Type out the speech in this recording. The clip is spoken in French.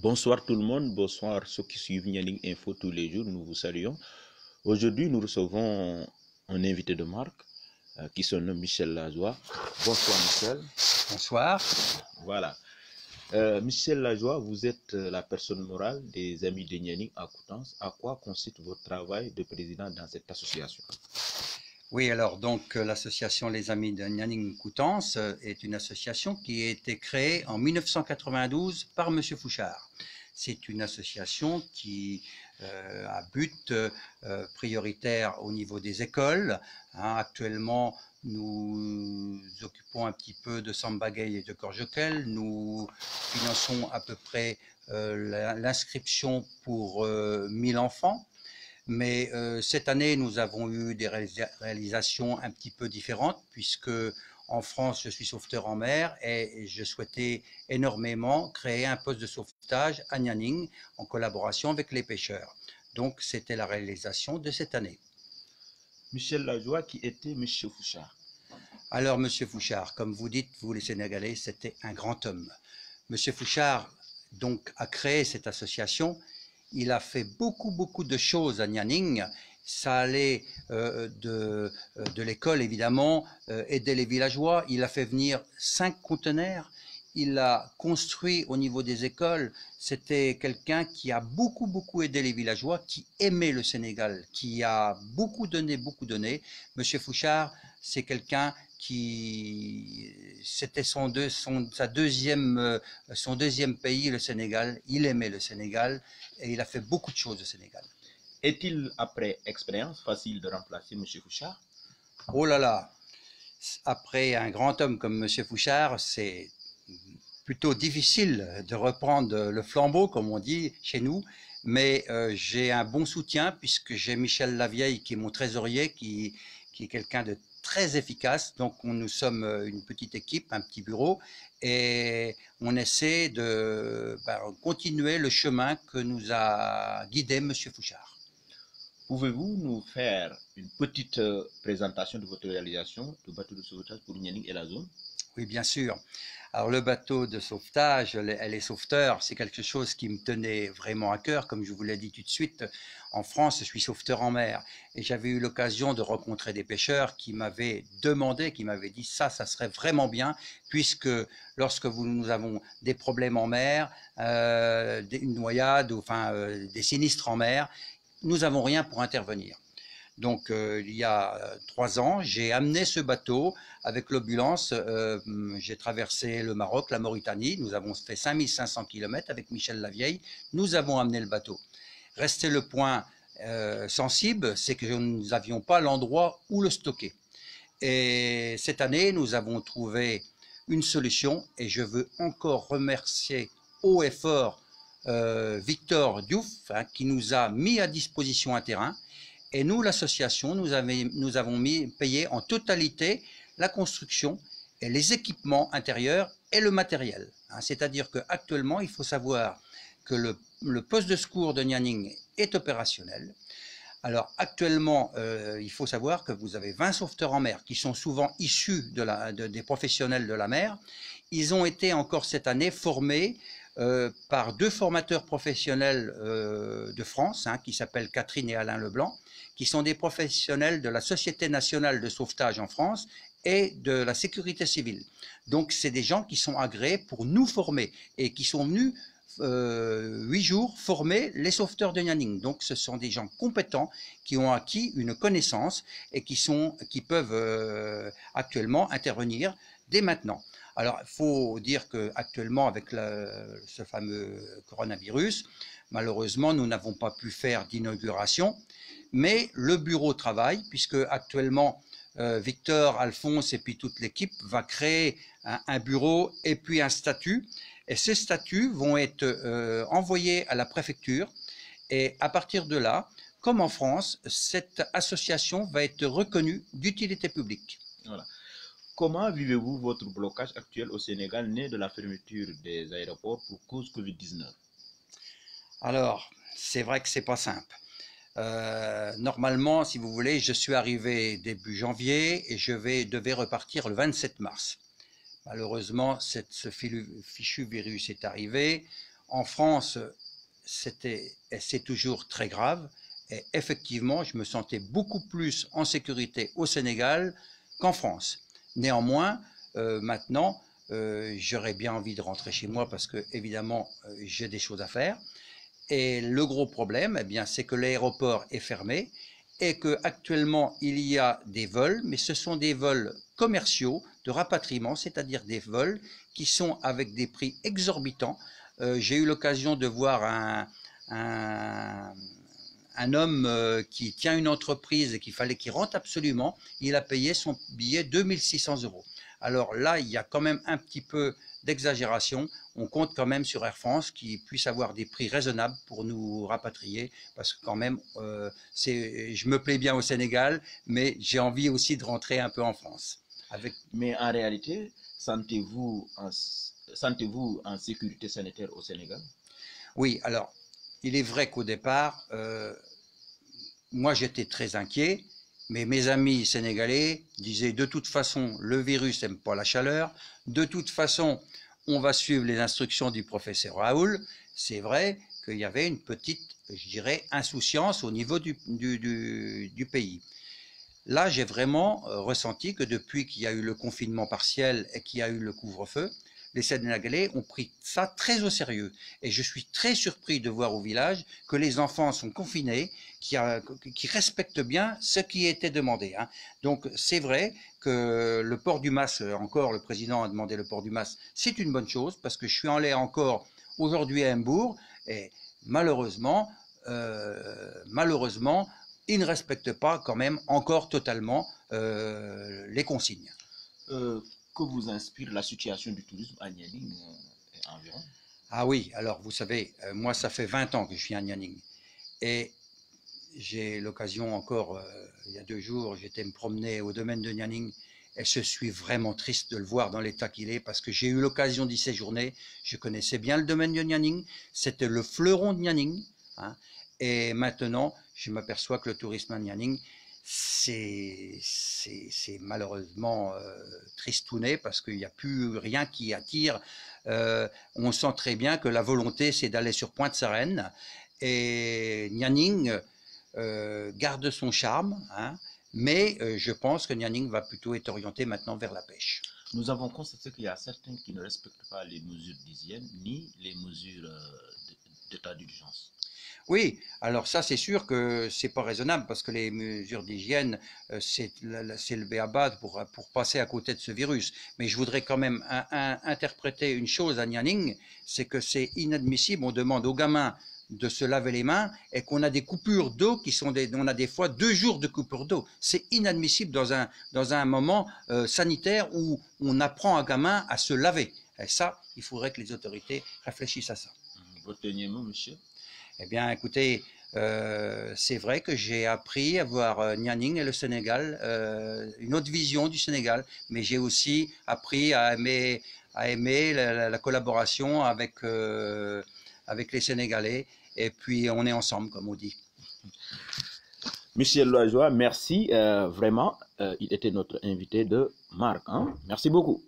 Bonsoir tout le monde, bonsoir ceux qui suivent Nianing Info tous les jours, nous vous saluons. Aujourd'hui, nous recevons un invité de marque qui se nomme Michel Lajoie. Bonsoir Michel. Bonsoir. Voilà. Michel Lajoie, vous êtes la personne morale des Amis de Nianing à Coutances. À quoi consiste votre travail de président dans cette association? Oui, alors donc l'association Les Amis de Nianing Coutances est une association qui a été créée en 1992 par M. Fouchard. C'est une association qui a but prioritaire au niveau des écoles. Actuellement, nous occupons un petit peu de Sambagay et de Corjoquel. Nous finançons à peu près l'inscription pour 1000 enfants. Mais cette année, nous avons eu des réalisations un petit peu différentes, puisque en France, je suis sauveteur en mer et je souhaitais énormément créer un poste de sauvetage à Nianing en collaboration avec les pêcheurs. Donc, c'était la réalisation de cette année. Michel Lajoie, qui était M. Fouchard? Alors, M. Fouchard, comme vous dites, vous les Sénégalais, c'était un grand homme. M. Fouchard donc, a créé cette association. Il a fait beaucoup de choses à Nianing. Ça allait de l'école, évidemment, aider les villageois. Il a fait venir 5 conteneurs. Il a construit au niveau des écoles. C'était quelqu'un qui a beaucoup aidé les villageois, qui aimait le Sénégal, qui a beaucoup donné. Monsieur Fouchard, c'est quelqu'un qui, c'était son deuxième pays, le Sénégal. Il aimait le Sénégal et il a fait beaucoup de choses au Sénégal. Est-il, après expérience, facile de remplacer M. Fouchard? Oh là là, après un grand homme comme M. Fouchard, c'est plutôt difficile de reprendre le flambeau, comme on dit chez nous, mais j'ai un bon soutien puisque j'ai Michel Lavieille qui est mon trésorier, qui est quelqu'un de très efficace. Donc nous sommes une petite équipe, un petit bureau, et on essaie de continuer le chemin que nous a guidé M. Fouchard. Pouvez-vous nous faire une petite présentation de votre réalisation de bateau de sauvetage pour Nianing et la zone? Oui, bien sûr. Alors le bateau de sauvetage, les sauveteurs, c'est quelque chose qui me tenait vraiment à cœur. Comme je vous l'ai dit tout de suite, en France, je suis sauveteur en mer. Et j'avais eu l'occasion de rencontrer des pêcheurs qui m'avaient demandé, qui m'avaient dit ça serait vraiment bien, puisque lorsque nous avons des problèmes en mer, une noyade, ou enfin des sinistres en mer, nous n'avons rien pour intervenir. Donc il y a 3 ans, j'ai amené ce bateau avec l'ambulance. J'ai traversé le Maroc, la Mauritanie. Nous avons fait 5500 km avec Michel Lavieille. Nous avons amené le bateau. Restait le point sensible, c'est que nous n'avions pas l'endroit où le stocker. Et cette année, nous avons trouvé une solution et je veux encore remercier haut et fort Victor Diouf qui nous a mis à disposition un terrain. Et nous, l'association, nous avons payé en totalité la construction et les équipements intérieurs et le matériel. C'est-à-dire qu'actuellement, il faut savoir que le poste de secours de Nianing est opérationnel. Alors actuellement, il faut savoir que vous avez 20 sauveteurs en mer qui sont souvent issus des professionnels de la mer. Ils ont été encore cette année formés par 2 formateurs professionnels de France, qui s'appellent Catherine et Alain Leblanc, qui sont des professionnels de la Société nationale de sauvetage en France et de la sécurité civile. Donc c'est des gens qui sont agréés pour nous former et qui sont venus 8 jours former les sauveteurs de Nianing. Donc ce sont des gens compétents qui ont acquis une connaissance et qui peuvent actuellement intervenir dès maintenant. Alors il faut dire qu'actuellement avec ce fameux coronavirus, malheureusement nous n'avons pas pu faire d'inauguration, mais le bureau travaille puisque actuellement Victor, Alphonse et puis toute l'équipe va créer un bureau et puis un statut. Et ces statuts vont être envoyés à la préfecture. Et à partir de là, comme en France, cette association va être reconnue d'utilité publique. Voilà. Comment vivez-vous votre blocage actuel au Sénégal né de la fermeture des aéroports pour cause Covid-19? Alors, c'est vrai que c'est pas simple. Normalement, si vous voulez, je suis arrivé début janvier et je devais repartir le 27 mars. Malheureusement, ce fichu virus est arrivé. En France, c'est toujours très grave. Et effectivement, je me sentais beaucoup plus en sécurité au Sénégal qu'en France. Néanmoins, maintenant, j'aurais bien envie de rentrer chez moi parce que, évidemment, j'ai des choses à faire. Et le gros problème, eh bien, c'est que l'aéroport est fermé et qu'actuellement, il y a des vols, mais ce sont des vols commerciaux de rapatriement, c'est-à-dire des vols qui sont avec des prix exorbitants. J'ai eu l'occasion de voir un homme qui tient une entreprise et qu'il fallait qu'il rentre absolument. Il a payé son billet 2600 €. Alors là, il y a quand même un petit peu d'exagération. On compte quand même sur Air France qui puisse avoir des prix raisonnables pour nous rapatrier, parce que quand même, je me plais bien au Sénégal, mais j'ai envie aussi de rentrer un peu en France. Mais en réalité, sentez-vous en sécurité sanitaire au Sénégal? Oui, alors, il est vrai qu'au départ, moi j'étais très inquiet, mais mes amis sénégalais disaient de toute façon, le virus n'aime pas la chaleur, de toute façon, on va suivre les instructions du professeur Raoul. C'est vrai qu'il y avait une petite, je dirais, insouciance au niveau du pays. Là, j'ai vraiment ressenti que depuis qu'il y a eu le confinement partiel et qu'il y a eu le couvre-feu, les Sénégalais ont pris ça très au sérieux. Et je suis très surpris de voir au village que les enfants sont confinés, qui respectent bien ce qui était demandé. Donc c'est vrai que le port du masque, encore le président a demandé le port du masque, c'est une bonne chose, parce que je suis allé encore aujourd'hui à Hambourg, et malheureusement, ils ne respectent pas quand même encore totalement les consignes. Que vous inspire la situation du tourisme à Nianing et environ? Ah oui, alors vous savez, moi ça fait 20 ans que je suis à Nianing. Et j'ai l'occasion encore, il y a 2 jours, j'étais me promener au domaine de Nianing, et je suis vraiment triste de le voir dans l'état qu'il est, parce que j'ai eu l'occasion d'y séjourner. Je connaissais bien le domaine de Nianing, c'était le fleuron de Nianing, et maintenant je m'aperçois que le tourisme à Nianing, c'est malheureusement tristouné, parce qu'il n'y a plus rien qui attire. On sent très bien que la volonté, c'est d'aller sur Pointe-Sarène, et Nianing garde son charme, mais je pense que Nianing va plutôt être orienté maintenant vers la pêche. Nous avons constaté qu'il y a certains qui ne respectent pas les mesures d'hygiène ni les mesures d'état d'urgence. Oui, alors ça c'est sûr que c'est pas raisonnable, parce que les mesures d'hygiène, c'est le b.a.-ba pour passer à côté de ce virus. Mais je voudrais quand même interpréter une chose à Nianing, c'est que c'est inadmissible. On demande aux gamins de se laver les mains et qu'on a des coupures d'eau qui sont on a des fois 2 jours de coupure d'eau. C'est inadmissible dans un moment sanitaire où on apprend à un gamin à se laver. Et ça, il faudrait que les autorités réfléchissent à ça. Votre dernier mot, monsieur? Eh bien, écoutez, c'est vrai que j'ai appris à voir Nianing et le Sénégal, une autre vision du Sénégal, mais j'ai aussi appris à aimer la collaboration avec les Sénégalais, et puis on est ensemble, comme on dit. Michel Lajoie, merci, vraiment, il était notre invité de marque. Merci beaucoup.